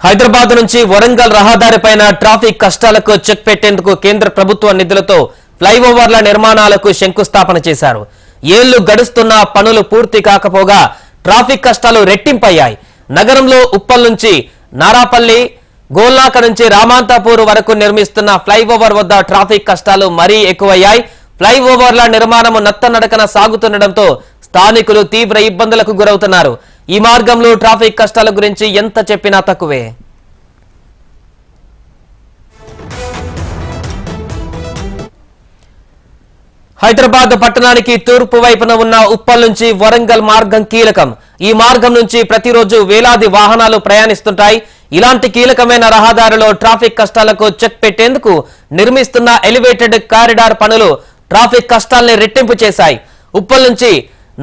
హైదరాబాద్ నుంచి వరంగల్ రహదారిపైన ట్రాఫిక్ కష్టాలకు చెక్ పెట్టేందుకు కేంద్ర ప్రభుత్వ నిధులతో ఫ్లైఓవర్ల నిర్మాణాలకు శంకుస్థాపన చేశారు. ఏళ్లు గడుస్తున్నా పనులు పూర్తి కాకపోగా ట్రాఫిక్ కష్టాలు రెట్టింపయ్యాయి. నగరంలో ఉప్పల్ నుంచి నారాపల్లి, గోల్నాక నుంచి రామాంతాపూర్ వరకు నిర్మిస్తున్న ఫ్లైఓవర్ వద్ద ట్రాఫిక్ కష్టాలు మరీ ఎక్కువయ్యాయి. ఫ్లైఓవర్ల నిర్మాణం నత్తనడకన సాగుతుండటంతో స్థానికులు తీవ్ర ఇబ్బందులకు గురవుతున్నారు. ఈ మార్గంలో ట్రాఫిక్ కష్టాల గురించి ఎంత చెప్పినా తక్కువే. హైదరాబాద్ పట్టణానికి తూర్పు వైపున ఉన్న ఉప్పల్ నుంచి వరంగల్ మార్గం కీలకం. ఈ మార్గం నుంచి ప్రతిరోజు వేలాది వాహనాలు ప్రయాణిస్తుంటాయి. ఇలాంటి కీలకమైన రహదారిలో ట్రాఫిక్ కష్టాలకు చెక్ పెట్టేందుకు నిర్మిస్తున్న ఎలివేటెడ్ కారిడార్ పనులు ట్రాఫిక్ కష్టాల్ని రెట్టింపు చేశాయి. ఉప్పల్ నుంచి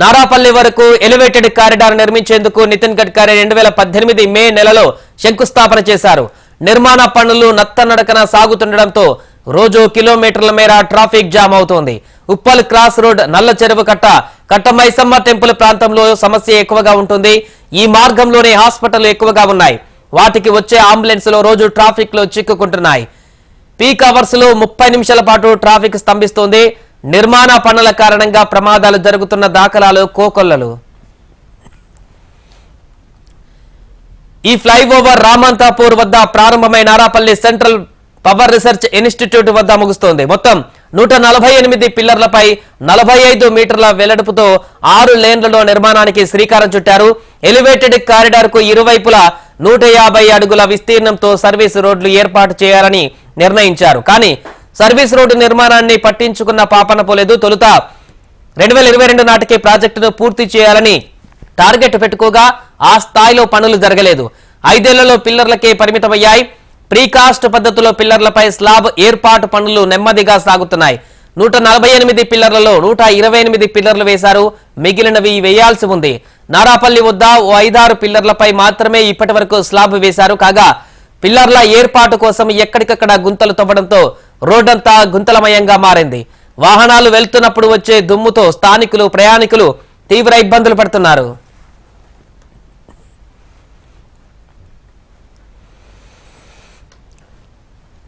నారాపల్లి వరకు ఎలివేటెడ్ కారిడార్ నిర్మించేందుకు నితిన్ గడ్కరీ 2018 మే నెలలో శంకుస్థాపన చేశారు. నిర్మాణ పనులు నత్తనడకన సాగుతుండటంతో రోజు కిలోమీటర్ల మేర ట్రాఫిక్ జామ్ అవుతోంది. ఉప్పల్ క్రాస్ రోడ్, నల్ల చెరువు కట్ట, కట్టమైసమ్మ టెంపుల్ ప్రాంతంలో సమస్య ఎక్కువగా ఉంటుంది. ఈ మార్గంలోనే హాస్పిటల్ ఎక్కువగా ఉన్నాయి. వాటికి వచ్చే అంబులెన్స్ లో రోజు ట్రాఫిక్ లో చిక్కుకుంటున్నాయి. పీక్ అవర్స్ లో 30 నిమిషాల పాటు ట్రాఫిక్ స్తంభిస్తోంది. నిర్మాణ పనుల కారణంగా ప్రమాదాలు జరుగుతున్న దాఖలాలు కోకొల్లలు. ఈ ఫ్లైఓవర్ రామంతాపూర్ వద్ద ప్రారంభమై Narapalli central power research institute వద్ద ముగుస్తోంది. మొత్తం 148 పిల్లర్లపై 45 మీటర్ల వెడల్పుతో 6 లేన్లలో నిర్మాణానికి శ్రీకారం చుట్టారు. ఎలివేటెడ్ కారిడార్ కు ఇరువైపులా 150 అడుగుల విస్తీర్ణంతో సర్వీస్ రోడ్లు ఏర్పాటు చేయాలని నిర్ణయించారు. కానీ సర్వీస్ రోడ్డు నిర్మాణాన్ని పట్టించుకున్న పాపన పోలేదు. తొలుత 2022 నాటికి ప్రాజెక్టును పూర్తి చేయాలని టార్గెట్ పెట్టుకోగా ఆ స్థాయిలో పనులు జరగలేదు. 5 ఏళ్లలో పిల్లర్లకే పరిమితమయ్యాయి. ప్రీకాస్ట్ పద్ధతిలో పిల్లర్లపై స్లాబ్ ఏర్పాటు పనులు నెమ్మదిగా సాగుతున్నాయి. 148 పిల్లర్లలో 128 పిల్లర్లు వేశారు. మిగిలినవి వేయాల్సి ఉంది. నారాపల్లి వద్ద 5-6 పిల్లర్లపై మాత్రమే ఇప్పటి వరకు స్లాబ్ వేశారు. కాగా పిల్లర్ల ఏర్పాటు కోసం ఎక్కడికక్కడ గుంతలు తవ్వడంతో రోడ్డంతా గుంతలమయంగా మారింది. వాహనాలు వెళ్తున్నప్పుడు వచ్చే దుమ్ముతో స్థానికులు, ప్రయాణికులు తీవ్ర ఇబ్బందులు పడుతున్నారు.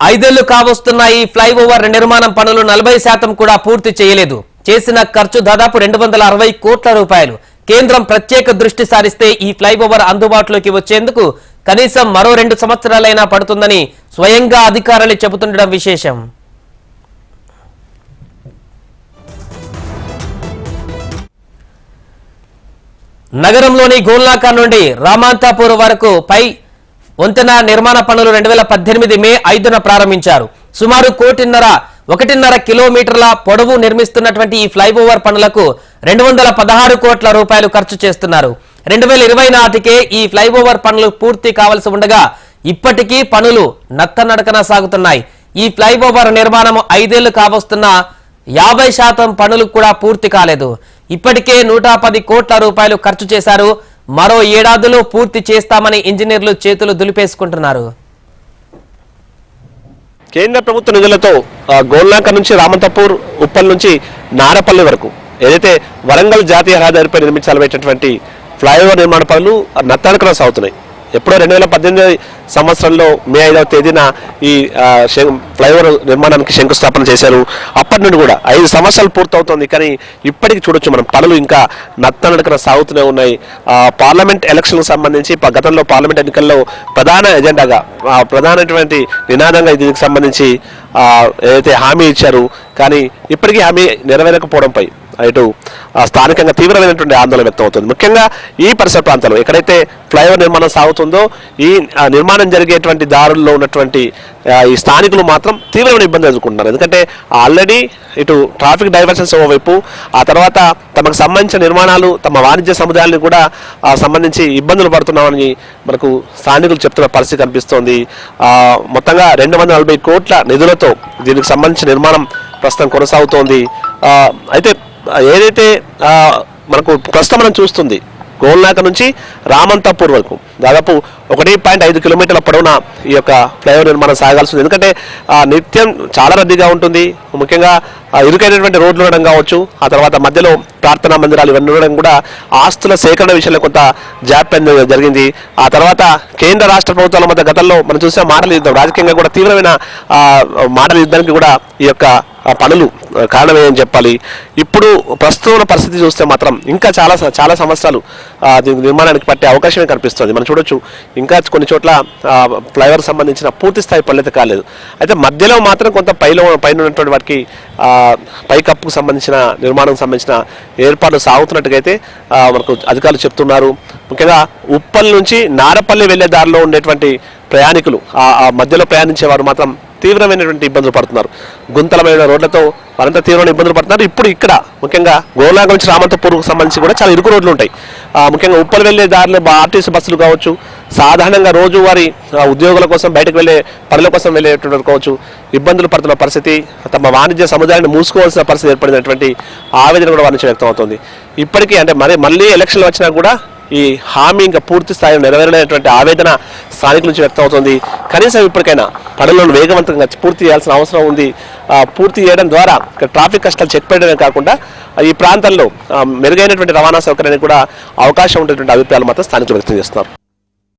ఐదేళ్లు కావస్తున్న ఈ ఫ్లైఓవర్ నిర్మాణం పనులు 40% కూడా పూర్తి చేయలేదు. చేసిన ఖర్చు దాదాపు 260 కోట్ల రూపాయలు. కేంద్రం ప్రత్యేక దృష్టి సారిస్తే ఈ ఫ్లైఓవర్ అందుబాటులోకి వచ్చేందుకు కనీసం మరో 2 సంవత్సరాలైనా పడుతుందని స్వయంగా అధికారులు చెబుతుండడం విశేషం. నగరంలోని గోల్నాక నుండి రామాంతాపూర్ వరకు పై వంతెన నిర్మాణ పనులు 2018 మే 5న ప్రారంభించారు. సుమారు 1.5 కిలోమీటర్ల పొడవు నిర్మిస్తున్నటువంటి ఈ ఫ్లైఓవర్ పనులకు 216 కోట్ల రూపాయలు ఖర్చు చేస్తున్నారు. 2020 నాటికే ఈ ఫ్లైఓవర్ పనులు పూర్తి కావాల్సి ఉండగా ఇప్పటికీ పనులు నత్తనడకన సాగుతున్నాయి. ఈ ఫ్లైఓవర్ నిర్మాణం 5 ఏళ్లు కావస్తున్న 50% పనులు కూడా పూర్తి కాలేదు. ఇప్పటికే 110 కోట్ల రూపాయలు ఖర్చు చేశారు. మరో ఏడాదిలో పూర్తి చేస్తామని ఇంజనీర్లు చేతులు దులిపేసుకుంటున్నారు. కేంద్ర ప్రభుత్వ నిధులతో గోల్నాక నుంచి రామంతాపూర్, ఉప్పల్ నుంచి నారపల్లి వరకు ఏదైతే వరంగల్ జాతీయ రహదారిపై నిర్మించాలనేటువంటి ఫ్లైఓవర్ నిర్మాణ పనులు నత్తనడకన సాగుతున్నాయి. ఎప్పుడో 2018 సంవత్సరంలో మే 5వ తేదీన ఈ ఫ్లైఓవర్ నిర్మాణానికి శంకుస్థాపన చేశారు. అప్పటి నుండి కూడా 5 సంవత్సరాలు పూర్తవుతోంది. కానీ ఇప్పటికి చూడొచ్చు మనం పనులు ఇంకా నత్తనడకన సాగుతూనే ఉన్నాయి. పార్లమెంట్ ఎలక్షన్లకు సంబంధించి గతంలో పార్లమెంట్ ఎన్నికల్లో ప్రధాన ఎజెండాగా, ప్రధానమైనటువంటి నినాదంగా దీనికి సంబంధించి ఏదైతే హామీ ఇచ్చారు, కానీ ఇప్పటికీ హామీ నెరవేరకపోవడంపై ఇటు స్థానికంగా తీవ్రమైనటువంటి ఆందోళన వ్యక్తం అవుతుంది. ముఖ్యంగా ఈ పరిసర ప్రాంతాల్లో ఎక్కడైతే ఫ్లైఓవర్ నిర్మాణం సాగుతుందో ఈ నిర్మాణం జరిగేటువంటి దారుల్లో ఉన్నటువంటి ఈ స్థానికులు మాత్రం తీవ్రమైన ఇబ్బంది ఎదుర్కొంటున్నారు. ఎందుకంటే ఆల్రెడీ ఇటు ట్రాఫిక్ డైవర్షన్స్ ఓవైపు, ఆ తర్వాత తమకు సంబంధించిన నిర్మాణాలు, తమ వాణిజ్య సముదాయాలను కూడా సంబంధించి ఇబ్బందులు పడుతున్నామని మనకు స్థానికులు చెప్తున్న పరిస్థితి కనిపిస్తోంది. మొత్తంగా 240 కోట్ల నిధులతో దీనికి సంబంధించిన నిర్మాణం ప్రస్తుతం కొనసాగుతోంది. అయితే ఏదైతే మనకు ప్రస్తుతం మనం చూస్తుంది గోల్నాక నుంచి రామంతాపూర్ వరకు దాదాపు 1.5 కిలోమీటర్ల పొడవున ఈ యొక్క ఫ్లైఓవర్ నిర్మాణం సాగాల్సి ఉంది. ఎందుకంటే నిత్యం చాలా రద్దీగా ఉంటుంది. ముఖ్యంగా ఇరుకైనటువంటి రోడ్లు ఉండడం కావచ్చు, ఆ తర్వాత మధ్యలో ప్రార్థనా మందిరాలు ఇవన్నీ ఉండడం కూడా ఆస్తుల సేకరణ విషయంలో కొంత జాప్యం జరిగింది. ఆ తర్వాత కేంద్ర రాష్ట్ర ప్రభుత్వాల మధ్య గతంలో మనం చూసిన మాటల యుద్ధం, రాజకీయంగా కూడా తీవ్రమైన మాటల యుద్ధానికి కూడా ఈ యొక్క పనులు కారణమేమని చెప్పాలి. ఇప్పుడు ప్రస్తుత పరిస్థితి చూస్తే మాత్రం ఇంకా చాలా సంవత్సరాలు దీని నిర్మాణానికి పట్టే అవకాశమే కనిపిస్తుంది. మనం చూడొచ్చు ఇంకా కొన్ని చోట్ల ఫ్లైఓవర్ సంబంధించిన పూర్తి స్థాయి పనులైతే కాలేదు. అయితే మధ్యలో మాత్రం కొంత పైన ఉన్నటువంటి వాటికి పైకప్పుకు సంబంధించిన నిర్మాణం సంబంధించిన ఏర్పాట్లు సాగుతున్నట్టుగైతే మనకు అధికారులు చెప్తున్నారు. ముఖ్యంగా ఉప్పల్ నుంచి నారపల్లి వెళ్లే దారిలో ఉండేటువంటి ప్రయాణికులు ఆ మధ్యలో ప్రయాణించే వారు మాత్రం తీవ్రమైనటువంటి ఇబ్బందులు పడుతున్నారు. గుంతలమైన రోడ్లతో వారంతా తీవ్రమైన ఇబ్బందులు పడుతున్నారు. ఇప్పుడు ఇక్కడ ముఖ్యంగా గోల్నాక నుంచి రామంతపూర్కు సంబంధించి కూడా చాలా ఇరుకు రోడ్లు ఉంటాయి. ముఖ్యంగా ఉప్పల్ వెళ్లే దారిలో ఆర్టీసీ బస్సులు కావచ్చు, సాధారణంగా రోజువారీ ఉద్యోగుల కోసం బయటకు వెళ్లే పనుల కోసం వెళ్ళేటువంటి కావచ్చు ఇబ్బందులు పడుతున్న పరిస్థితి, తమ వాణిజ్య సముదాయాన్ని మూసుకోవాల్సిన పరిస్థితి ఏర్పడినటువంటి ఆవేదన కూడా వారి నుంచి వ్యక్తం అవుతుంది. ఇప్పటికీ అంటే మళ్ళీ ఎలక్షన్లు వచ్చినా కూడా ఈ హామీ ఇంకా పూర్తి స్థాయిలో నెరవేరలేనటువంటి ఆవేదన స్థానికుల నుంచి వ్యక్తం అవుతుంది. కనీసం ఇప్పటికైనా పనులను వేగవంతంగా పూర్తి చేయాల్సిన అవసరం ఉంది. పూర్తి చేయడం ద్వారా ట్రాఫిక్ కష్టాలు చెక్ పెట్టడమే కాకుండా ఈ ప్రాంతాల్లో మెరుగైనటువంటి రవాణా సౌకర్యానికి కూడా అవకాశం ఉండేటువంటి అభిప్రాయాలు మాత్రం స్థానికులు వ్యక్తం చేస్తున్నారు.